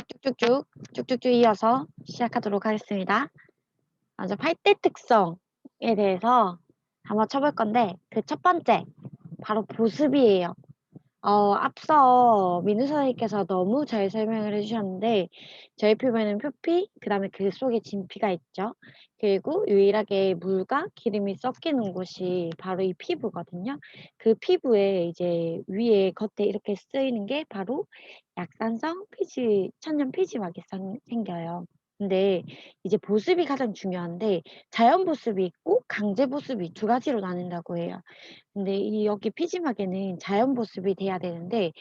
쭉쭉쭉, 쭉쭉쭉 이어서 시작하도록 하겠습니다. 먼저 8대 특성에 대해서 한번 쳐볼 건데, 그 첫 번째, 바로 보습이에요. 앞서 민우 선생님께서 너무 잘 설명을 해주셨는데, 저희 피부에는 표피, 그 다음에 그 속에 진피가 있죠. 그리고 유일하게 물과 기름이 섞이는 곳이 바로 이 피부거든요. 그 피부에 이제 위에 겉에 이렇게 쓰이는 게 바로 약산성 피지, 천연 피지막이 생겨요. 근데 이제 보습이 가장 중요한데, 자연 보습이 있고 강제 보습이 두 가지로 나뉜다고 해요. 근데 이 여기 피지막에는 자연 보습이 돼야 되는데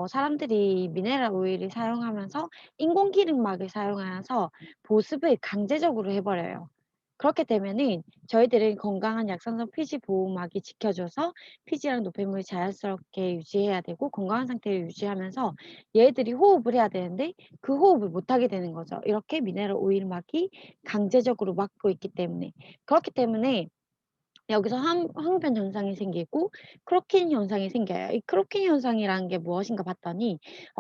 사람들이 미네랄 오일을 사용하면서 인공 기름막을 사용하면서 보습을 강제적으로 해 버려요. 그렇게 되면은 저희들은 건강한 약산성 피지 보호막이 지켜줘서 피지랑 노폐물을 자연스럽게 유지해야 되고 건강한 상태를 유지하면서 얘들이 호흡을 해야 되는데 그 호흡을 못 하게 되는 거죠. 이렇게 미네랄 오일막이 강제적으로 막고 있기 때문에. 그렇기 때문에 여기서 황변 현상이 생기고 크로킨 현상이 생겨요. 이 크로킨 현상이라는 게 무엇인가 봤더니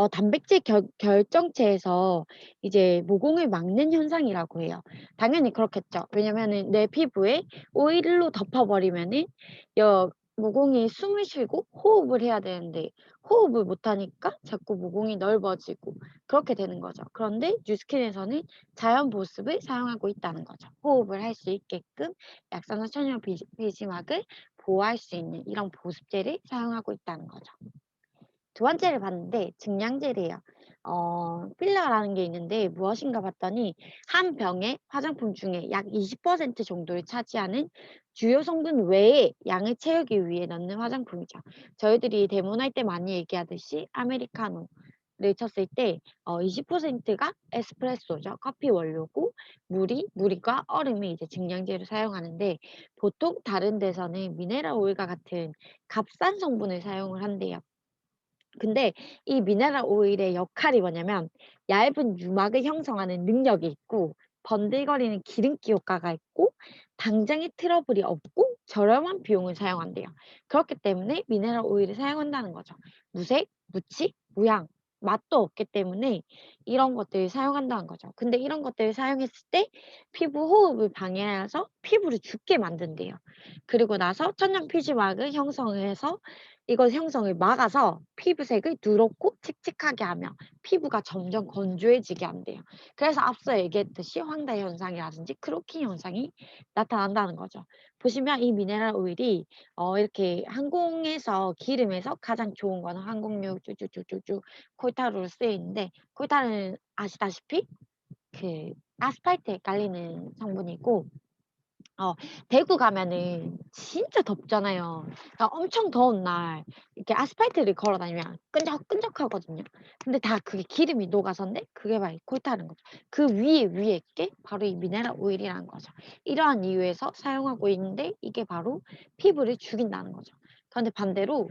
단백질 결정체에서 이제 모공을 막는 현상이라고 해요. 당연히 그렇겠죠. 왜냐면은 내 피부에 오일로 덮어 버리면은 여 모공이 숨을 쉬고 호흡을 해야 되는데 호흡을 못 하니까 자꾸 모공이 넓어지고 그렇게 되는 거죠. 그런데 뉴스킨에서는 자연 보습을 사용하고 있다는 거죠. 호흡을 할 수 있게끔 약산화 천연 비지막을 보호할 수 있는 이런 보습제를 사용하고 있다는 거죠. 두 번째를 봤는데 증량제래요. 필러라는 게 있는데 무엇인가 봤더니 한 병의 화장품 중에 약 20% 정도를 차지하는 주요 성분 외에 양을 채우기 위해 넣는 화장품이죠. 저희들이 데모날 때 많이 얘기하듯이 아메리카노 를 쳤을 때 20%가 에스프레소죠. 커피 원료고 물과 얼음이 이제 증량제로 사용하는데 보통 다른 데서는 미네랄 오일과 같은 값싼 성분을 사용을 한대요. 근데 이 미네랄 오일의 역할이 뭐냐면 얇은 유막을 형성하는 능력이 있고 번들거리는 기름기 효과가 있고 당장의 트러블이 없고 저렴한 비용을 사용한대요. 그렇기 때문에 미네랄 오일을 사용한다는 거죠. 무색, 무치, 무향, 맛도 없기 때문에 이런 것들을 사용한다는 거죠. 근데 이런 것들을 사용했을 때 피부 호흡을 방해해서 피부를 죽게 만든대요. 그리고 나서 천연 피지막을 형성해서 이걸 형성을 막아서 피부색을 누렇고 칙칙하게 하며 피부가 점점 건조해지게 한대요. 그래서 앞서 얘기했듯이 황달 현상이라든지 크로키 현상이 나타난다는 거죠. 보시면 이 미네랄 오일이 이렇게 항공에서 기름에서 가장 좋은 거는 항공유 쭉쭉쭉쭉쭉 콜타루로 쓰여 있는데 콜타루는 아시다시피 그 아스팔트에 깔리는 성분이고 대구 가면은 진짜 덥잖아요. 그러니까 엄청 더운 날 이렇게 아스팔트를 걸어 다니면 끈적끈적하거든요. 근데 다 그게 기름이 녹아서인데 그게 바로 이 콜타는 거죠. 그 위에 게 바로 이 미네랄 오일이라는 거죠. 이러한 이유에서 사용하고 있는데 이게 바로 피부를 죽인다는 거죠. 그런데 반대로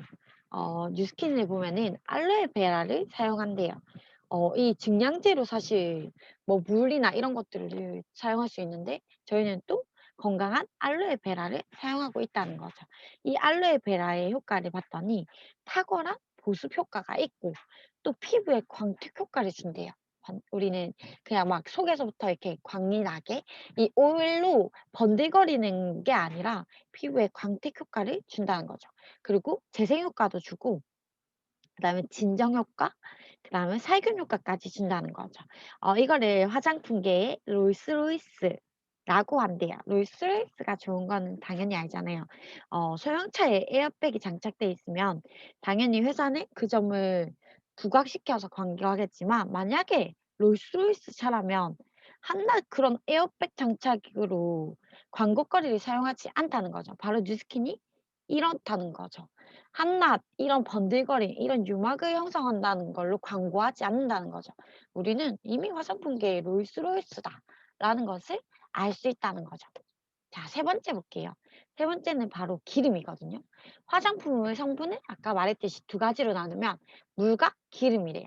뉴스킨에 보면은 알로에베라를 사용한대요. 이 증량제로 사실 뭐 물이나 이런 것들을 사용할 수 있는데 저희는 또 건강한 알로에베라를 사용하고 있다는 거죠. 이 알로에베라의 효과를 봤더니 탁월한 보습 효과가 있고 또 피부에 광택 효과를 준대요. 우리는 그냥 막 속에서부터 이렇게 광이 나게 이 오일로 번들거리는 게 아니라 피부에 광택 효과를 준다는 거죠. 그리고 재생 효과도 주고 그다음에 진정 효과, 그다음에 살균 효과까지 준다는 거죠. 이거를 화장품계의 롤스로이스라고 한대요. 롤스로이스가 좋은 거는 당연히 알잖아요. 소형차에 에어백이 장착돼 있으면 당연히 회사는 그 점을 부각시켜서 광고하겠지만 만약에 롤스로이스 차라면 한낱 그런 에어백 장착으로 광고거리를 사용하지 않다는 거죠. 바로 뉴스킨이 이렇다는 거죠. 한낱 이런 번들거림, 이런 유막을 형성한다는 걸로 광고하지 않는다는 거죠. 우리는 이미 화장품계의 롤스로이스다라는 것을 알 수 있다는 거죠. 자, 세 번째 볼게요. 세 번째는 바로 기름이거든요. 화장품의 성분을 아까 말했듯이 두 가지로 나누면 물과 기름이래요.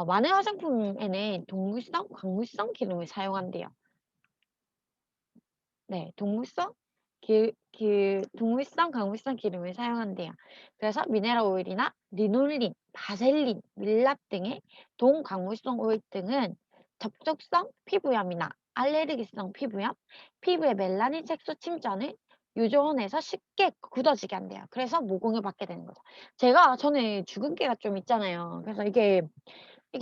많은 화장품에는 동물성, 광물성 기름을 사용한대요. 네, 동물성 동물성, 강물성 기름을 사용한대요. 그래서 미네랄 오일이나 리놀린, 바셀린, 밀랍 등의 동강물성 오일 등은 접촉성 피부염이나 알레르기성 피부염, 피부의 멜라닌 색소 침전을 유전해서 쉽게 굳어지게 한대요. 그래서 모공을 받게 되는 거죠. 제가 전에 주근깨가 좀 있잖아요. 그래서 이게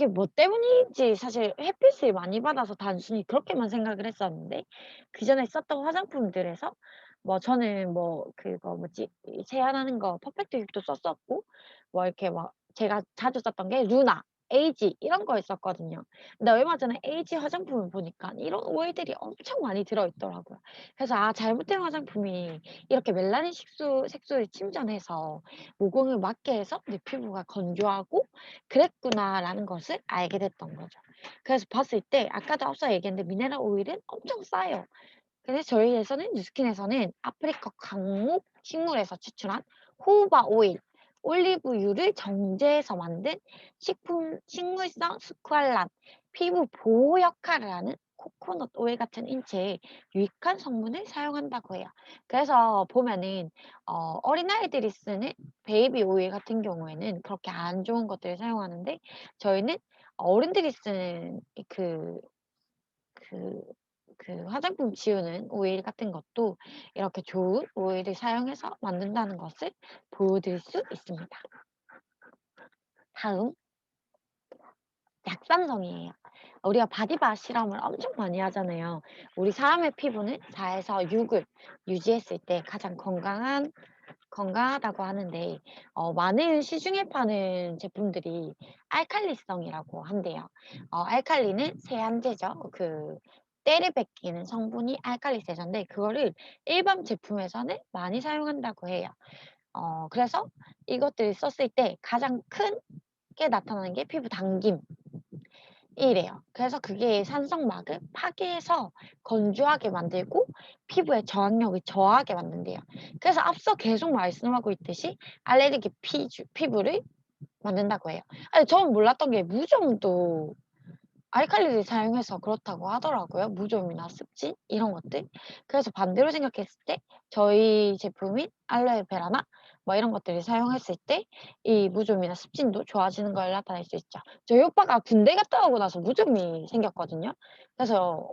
뭐 때문인지 사실 햇빛을 많이 받아서 단순히 그렇게만 생각을 했었는데 그전에 썼던 화장품들에서 뭐 저는 뭐 그거 뭐지 이 세안하는 거 퍼펙트 휘프도 썼었고 뭐 이렇게 막 제가 자주 썼던 게 루나, 에이지 이런 거였었거든요. 근데 얼마 전에 에이지 화장품을 보니까 이런 오일들이 엄청 많이 들어 있더라고요. 그래서 '아 잘못된 화장품이 이렇게 멜라닌 색소를 침전해서 모공을 막게 해서 내 피부가 건조하고 그랬구나.'라는 것을 알게 됐던 거죠. 그래서 봤을 때 아까도 앞서 얘기했는데 미네랄 오일은 엄청 싸요. 근데 저희에서는 뉴스킨에서는 아프리카 강목 식물에서 추출한 호우바 오일, 올리브유를 정제해서 만든 식물성 스쿠알란, 피부 보호 역할을 하는 코코넛 오일 같은 인체에 유익한 성분을 사용한다고 해요. 그래서 보면은 어린아이들이 쓰는 베이비 오일 같은 경우에는 그렇게 안 좋은 것들을 사용하는데 저희는 어른들이 쓰는 그 화장품 지우는 오일 같은 것도 이렇게 좋은 오일을 사용해서 만든다는 것을 보여드릴 수 있습니다. 다음 약산성이에요. 우리가 바디바 실험을 엄청 많이 하잖아요. 우리 사람의 피부는 4에서 6을 유지했을 때 가장 건강하다고 하는데 많은 시중에 파는 제품들이 알칼리성이라고 한대요. 알칼리는 세안제죠. 때를 뺏기는 성분이 알칼리세제인데 그거를 일반 제품에서는 많이 사용한다고 해요. 그래서 이것들을 썼을 때 가장 큰 게 나타나는 게 피부 당김 이래요. 그래서 그게 산성막을 파괴해서 건조하게 만들고 피부의 저항력을 저하게 만든대요. 그래서 앞서 계속 말씀하고 있듯이 알레르기 피부를 만든다고 해요. 아니 저는 몰랐던 게 무좀도 알칼리를 사용해서 그렇다고 하더라고요. 무좀이나 습진 이런 것들. 그래서 반대로 생각했을 때 저희 제품인 알로에베라나 뭐 이런 것들을 사용했을 때 이 무좀이나 습진도 좋아지는 걸 나타낼 수 있죠. 저희 오빠가 군대 갔다 오고 나서 무좀이 생겼거든요. 그래서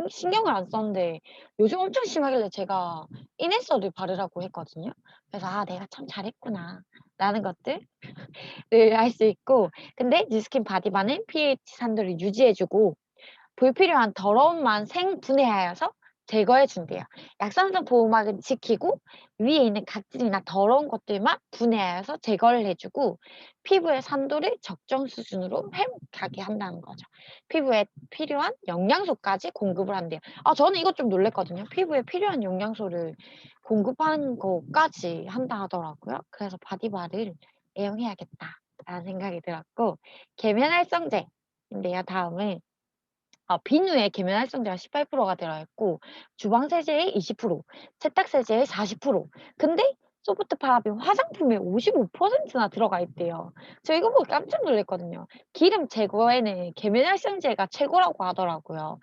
신경을 안 썼는데 요즘 엄청 심하길래 제가 이네서를 바르라고 했거든요. 그래서 '아 내가 참 잘했구나.'라는 것들 을 할 수 있고 근데 뉴스킨 바디바는 pH 산도를 유지해 주고 불필요한 더러움만 생분해하여서 제거해 준대요. 약산성 보호막은 지키고 위에 있는 각질이나 더러운 것들만 분해하여서 제거를 해 주고 피부의 산도를 적정 수준으로 회복하게 한다는 거죠. 피부에 필요한 영양소까지 공급을 한대요. 저는 이것 좀 놀랐거든요. 피부에 필요한 영양소를 공급하는 것까지 한다 하더라고요. 그래서 '바디바를 애용해야겠다.'라는 생각이 들었고 계면활성제인데요 다음은 비누에 계면활성제가 18%가 들어있고 주방세제의 20%, 세탁세제의 40%. 근데 소프트 파라빈 화장품에 55%나 들어가 있대요. 저 이거 보고 깜짝 놀랐거든요. 기름 제거에는 계면활성제가 최고라고 하더라고요.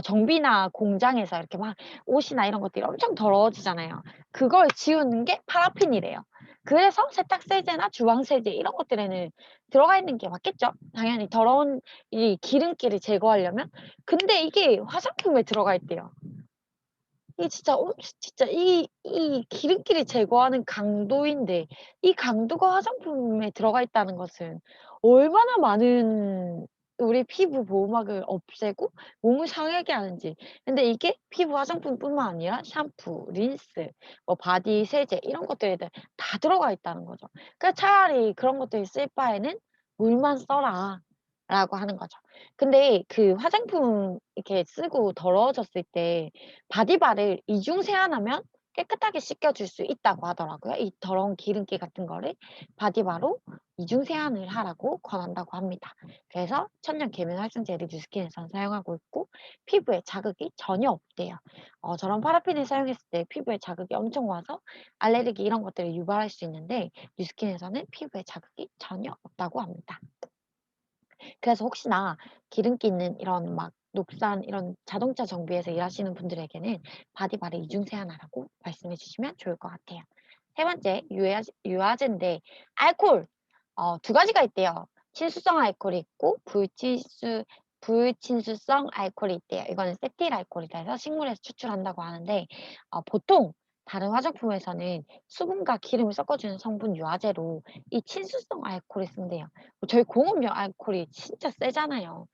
정비나 공장에서 이렇게 막 옷이나 이런 것들이 엄청 더러워지잖아요. 그걸 지우는 게 파라핀이래요. 그래서 세탁세제나 주방세제 이런 것들에는 들어가 있는 게 맞겠죠? 당연히 더러운 이 기름기를 제거하려면. 근데 이게 화장품에 들어가 있대요. 이게 진짜 이 기름기를 제거하는 강도인데 이 강도가 화장품에 들어가 있다는 것은 얼마나 많은 우리 피부 보호막을 없애고 몸을 상하게 하는지. 근데 이게 피부 화장품뿐만 아니라 샴푸, 린스, 뭐 바디 세제 이런 것들에도 다 들어가 있다는 거죠. 그러니까 차라리 그런 것들 쓸 바에는 "물만 써라."라고 하는 거죠. 근데 그 화장품 이렇게 쓰고 더러워졌을 때 바디바를 이중 세안하면 깨끗하게 씻겨줄 수 있다고 하더라고요. 이 더러운 기름기 같은 거를 바디바로 이중 세안을 하라고 권한다고 합니다. 그래서 천연 계면 활성제를 뉴스킨에서는 사용하고 있고 피부에 자극이 전혀 없대요. 저런 파라핀을 사용했을 때 피부에 자극이 엄청 와서 알레르기 이런 것들을 유발할 수 있는데 뉴스킨에서는 피부에 자극이 전혀 없다고 합니다. 그래서 혹시나 기름기 있는 이런 막 녹산 이런 자동차 정비에서 일하시는 분들에게는 바디바르 이중세 하나라고 말씀해 주시면 좋을 것 같아요. 세 번째 유화제인데 알코올 두 가지가 있대요. 친수성 알코올이 있고 불친수성 알코올이 있대요. 이거는 세틸 알코올이라 해서 식물에서 추출한다고 하는데 보통 다른 화장품에서는 수분과 기름을 섞어주는 성분 유화제로 이 친수성 알코올을 쓴대요. 저희 공업용 알코올이 진짜 세잖아요.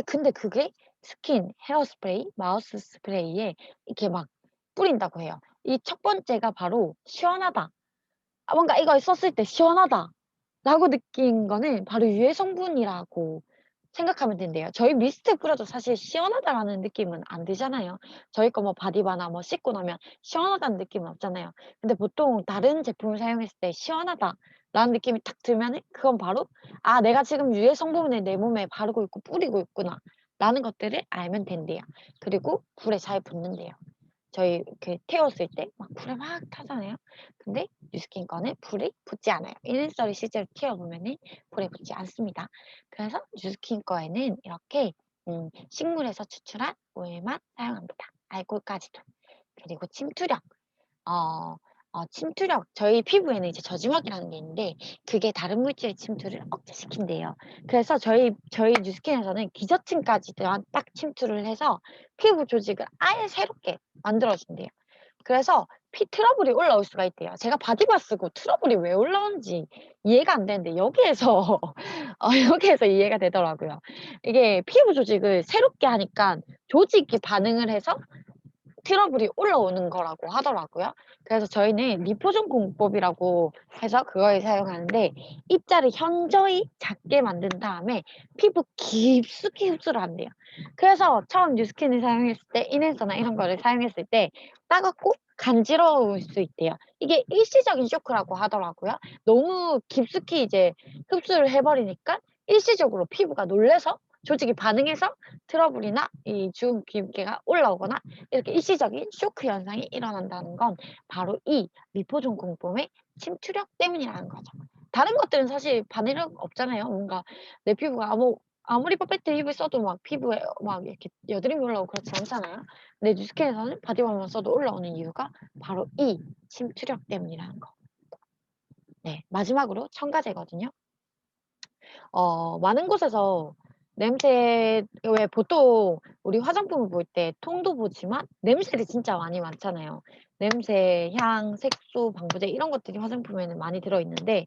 근데 그게 스킨, 헤어스프레이, 마우스 스프레이에 이렇게 막 뿌린다고 해요. 이 첫 번째가 바로 시원하다. 뭔가 이걸 썼을 때 시원하다. 라고 느낀 거는 바로 유해 성분이라고 생각하면 된대요. 저희 미스트 뿌려도 사실 시원하다라는 느낌은 안 들잖아요. 저희 거 뭐 바디바나 뭐 씻고 나면 시원하다는 느낌은 없잖아요. 근데 보통 다른 제품을 사용했을 때 시원하다라는 느낌이 딱 들면은 그건 바로 '아 내가 지금 유해 성분을 내 몸에 바르고 있고 뿌리고 있구나.'라는 것들을 알면 된대요. 그리고 불에 잘 붙는대요. 저희 이렇게 태웠을 때 막 불에 막 타잖아요. 근데 뉴스킨 거는 불이 붙지 않아요. 일인썰이 실제로 튀어보면은 불에 붙지 않습니다. 그래서 뉴스킨 거에는 이렇게 식물에서 추출한 오일만 사용합니다. 알코올까지도. 그리고 침투력. 어 침투력 저희 피부에는 이제 저지막이라는 게 있는데 그게 다른 물질의 침투를 억제시킨대요. 그래서 저희 뉴스킨에서는 기저층까지 딱 침투를 해서 피부 조직을 아예 새롭게 만들어 준대요. 그래서 피 트러블이 올라올 수가 있대요. 제가 바디바 쓰고 트러블이 왜 올라오는지 이해가 안 되는데 여기에서 여기에서 이해가 되더라고요. 이게 피부 조직을 새롭게 하니까 조직이 반응을 해서 트러블이 올라오는 거라고 하더라고요. 그래서 저희는 리포존 공법이라고 해서 그걸 사용하는데 입자를 현저히 작게 만든 다음에 피부 깊숙이 흡수를 한대요. 그래서 처음 뉴스킨을 사용했을 때 인앤서나 이런 거를 사용했을 때 따갑고 간지러울 수 있대요. 이게 일시적인 쇼크라고 하더라고요. 너무 깊숙이 이제 흡수를 해 버리니까 일시적으로 피부가 놀라서 조직이 반응해서 트러블이나 이 주름 기름기가 올라오거나 이렇게 일시적인 쇼크 현상이 일어난다는 건 바로 이 리포존 공법의 침투력 때문이라는 거죠. 다른 것들은 사실 반응력 없잖아요. 뭔가 내 피부가 아무리 퍼펙트 힙을 써도 막 피부에 막 이렇게 여드름이 올라오고 그렇지 않잖아요. 근데 뉴스킨에서는 바디밤만 써도 올라오는 이유가 바로 이 침투력 때문이라는 거. 네, 마지막으로 첨가제거든요. 많은 곳에서 냄새 왜 보통 우리 화장품을 볼 때 통도 보지만 냄새들이 진짜 많이 많잖아요. 냄새, 향, 색소, 방부제 이런 것들이 화장품에는 많이 들어 있는데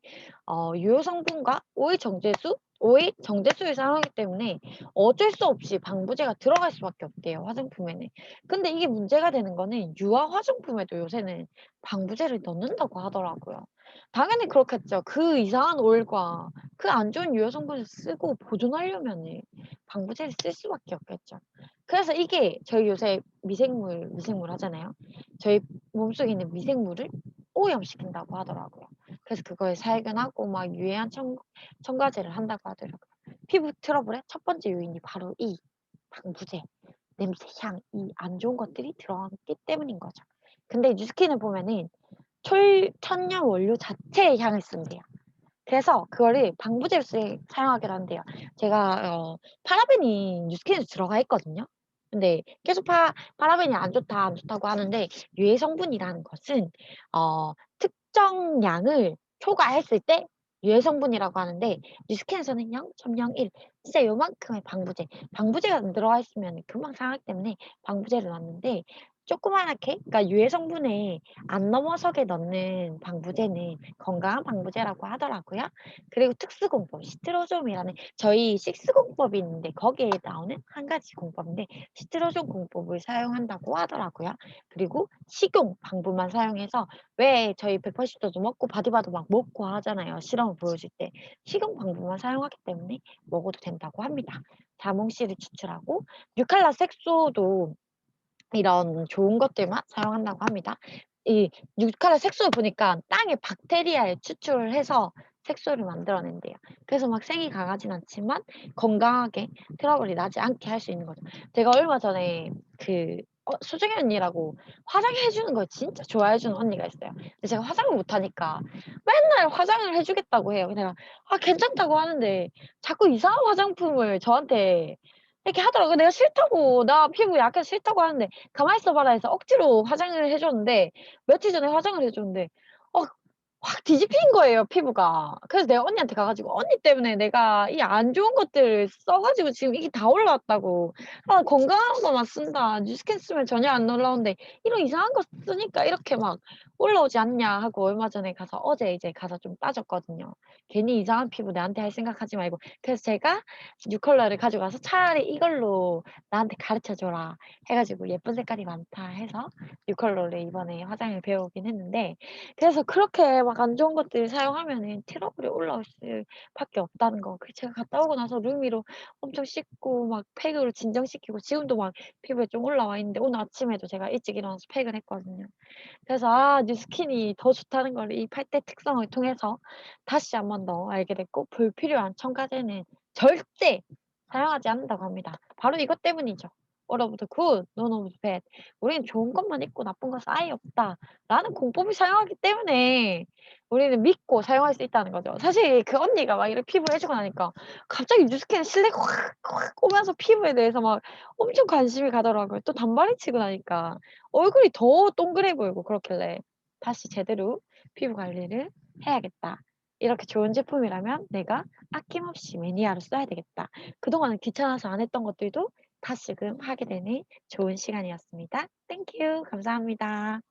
유효 성분과 오일 정제수를 사용하기 때문에 어쩔 수 없이 방부제가 들어갈 수밖에 없대요, 화장품에는. 근데 이게 문제가 되는 거는 유화 화장품에도 요새는 방부제를 넣는다고 하더라고요. 당연히 그렇겠죠. 그 이상한 오일과 그 안 좋은 유효 성분을 쓰고 보존하려면은 방부제를 쓸 수밖에 없겠죠. 그래서 이게 저희 요새 미생물 하잖아요. 저희 몸속에 있는 미생물을 오염시킨다고 하더라고요. 그래서 그거에 살균하고 막 유해한 첨가제를 한다고 하더라고요. 피부 트러블의 첫 번째 요인이 바로 이 방부제, 냄새, 향, 이 안 좋은 것들이 들어갔기 때문인 거죠. 근데 뉴스킨을 보면은 천연 원료 자체의 향을 쓴대요. 그래서 그거를 방부제로 사용하기로 한대요. 제가 파라벤이 뉴스킨에 들어가 있거든요. 근데 계속 파라벤이 안 좋다, 안 좋다고 하는데 유해 성분이라는 것은 특정 양을 초과했을 때 유해 성분이라고 하는데 뉴스킨에서는 0.01 진짜 요만큼의 방부제가 안 들어가 있으면 금방 상하기 때문에 방부제를 넣었는데 조그맣게 그러니까 유해 성분에 안 넘어서게 넣는 방부제는 건강한 방부제라고 하더라고요. 그리고 특수공법 시트로좀이라는 저희 식스공법이 있는데 거기에 나오는 한 가지 공법인데 시트로좀 공법을 사용한다고 하더라고요. 그리고 식용 방부만 사용해서 왜 저희 180도도 먹고 바디바도 막 먹고 하잖아요. 실험을 보여줄 때. 식용 방부만 사용하기 때문에 먹어도 된다고 합니다. 자몽씨를 추출하고 뉴칼라 색소도 이런 좋은 것들만 사용한다고 합니다. 이 뉴칼라 색소를 보니까 땅에 박테리아를 추출을 해서 색소를 만들어낸대요. 그래서 막 생이 강하진 않지만 건강하게 트러블이 나지 않게 할 수 있는 거죠. 제가 얼마 전에 수정이 언니라고 화장해 주는 걸 진짜 좋아해 주는 언니가 있어요. 근데 제가 화장을 못 하니까 맨날 화장을 해 주겠다고 해요. 내가 괜찮다고 하는데 자꾸 이상한 화장품을 저한테 이렇게 하더라고요. 내가 싫다고 나 피부 약해서 싫다고 하는데 "가만히 있어 봐라." 해서 억지로 화장을 해 줬는데 며칠 전에 화장을 해 줬는데 어 확 뒤집힌 거예요 피부가. 그래서 내가 언니한테 가 가지고 "언니 때문에 내가 이 안 좋은 것들을 써 가지고 지금 이게 다 올라왔다고. 아 건강한 거만 쓴다. 뉴스캔 쓰면 전혀 안 올라오는데 이런 이상한 거 쓰니까 이렇게 막 올라오지 않냐." 하고 얼마 전에 가서 어제 이제 가서 좀 따졌거든요. 괜히 이상한 피부 내한테 할 생각하지 말고. 그래서 제가 뉴 컬러를 가져가서 "차라리 이걸로 나한테 가르쳐 줘라." 해 가지고 "예쁜 색깔이 많다." 해서 뉴 컬러를 이번에 화장을 배워 오긴 했는데 그래서 그렇게 막 안 좋은 것들 사용하면은 트러블이 올라올 수밖에 없다는 거. 그 제가 갔다 오고 나서 루미로 엄청 씻고 막 팩으로 진정시키고 지금도 막 피부에 좀 올라와 있는데 오늘 아침에도 제가 일찍 일어나서 팩을 했거든요. 그래서 뉴스킨이 더 좋다는 걸 이 8대 특성을 통해서 다시 한 번 더 알게 됐고 불필요한 첨가제는 절대 사용하지 않는다고 합니다. 바로 이것 때문이죠. All of the good, none of the bad. 우리는 좋은 것만 있고 나쁜 것은 아예 없다라는 공법을 사용하기 때문에 우리는 믿고 사용할 수 있다는 거죠. 사실 그 언니가 막 이렇게 피부를 해 주고 나니까 갑자기 뉴스킨 신뢰가 확 오면서 피부에 대해서 막 엄청 관심이 가더라고요. 또 단발이 치고 나니까. 얼굴이 더 동그래 보이고 그렇길래 '다시 제대로 피부 관리를 해야겠다. 이렇게 좋은 제품이라면 내가 아낌없이 매니아로 써야 되겠다.' 그동안은 귀찮아서 안 했던 것들도 다시금 하게 되는 좋은 시간이었습니다. 땡큐. 감사합니다.